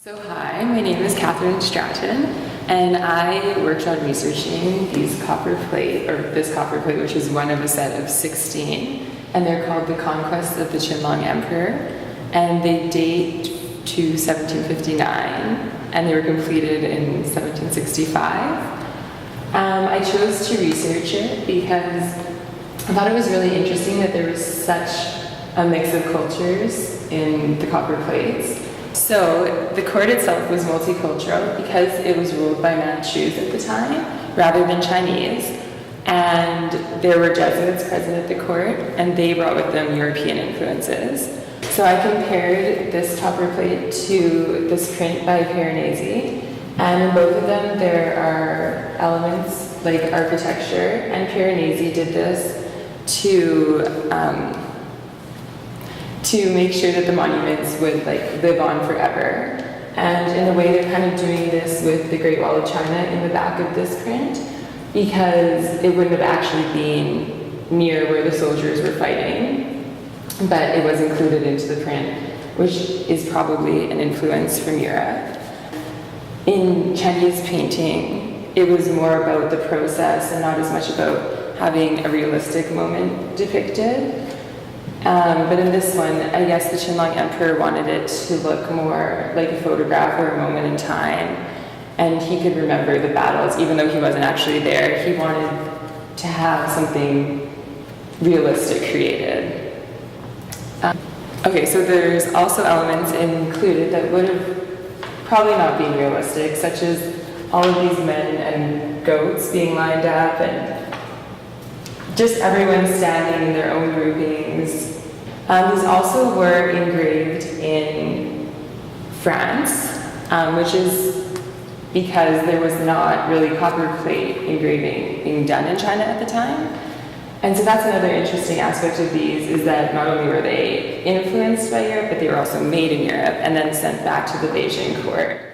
So hi, my name is Katherine Stratton, and I worked on researching this copper plate, which is one of a set of 16, and they're called the Conquests of the Qianlong Emperor, and they date to 1759, and they were completed in 1765. I chose to research it because I thought it was really interesting that there was such a mix of cultures in the copper plates. So the court itself was multicultural because it was ruled by Manchus at the time rather than Chinese, and there were Jesuits present at the court, and they brought with them European influences. So I compared this copper plate to this print by Piranesi, and in both of them there are elements like architecture, and Piranesi did this to make sure that the monuments would live on forever. And in a way they're kind of doing this with the Great Wall of China in the back of this print, because it wouldn't have actually been near where the soldiers were fighting, but it was included into the print, which is probably an influence from Europe. In Chinese painting, it was more about the process and not as much about having a realistic moment depicted. But in this one, I guess the Qianlong Emperor wanted it to look more like a photograph or a moment in time, and he could remember the battles even though he wasn't actually there. He wanted to have something realistic created. Okay, so there's also elements included that would have probably not been realistic, such as all of these men and goats being lined up, and just everyone standing in their own groupings. These also were engraved in France, which is because there was not really copper plate engraving being done in China at the time. And so that's another interesting aspect of these, is that not only were they influenced by Europe, but they were also made in Europe and then sent back to the Beijing court.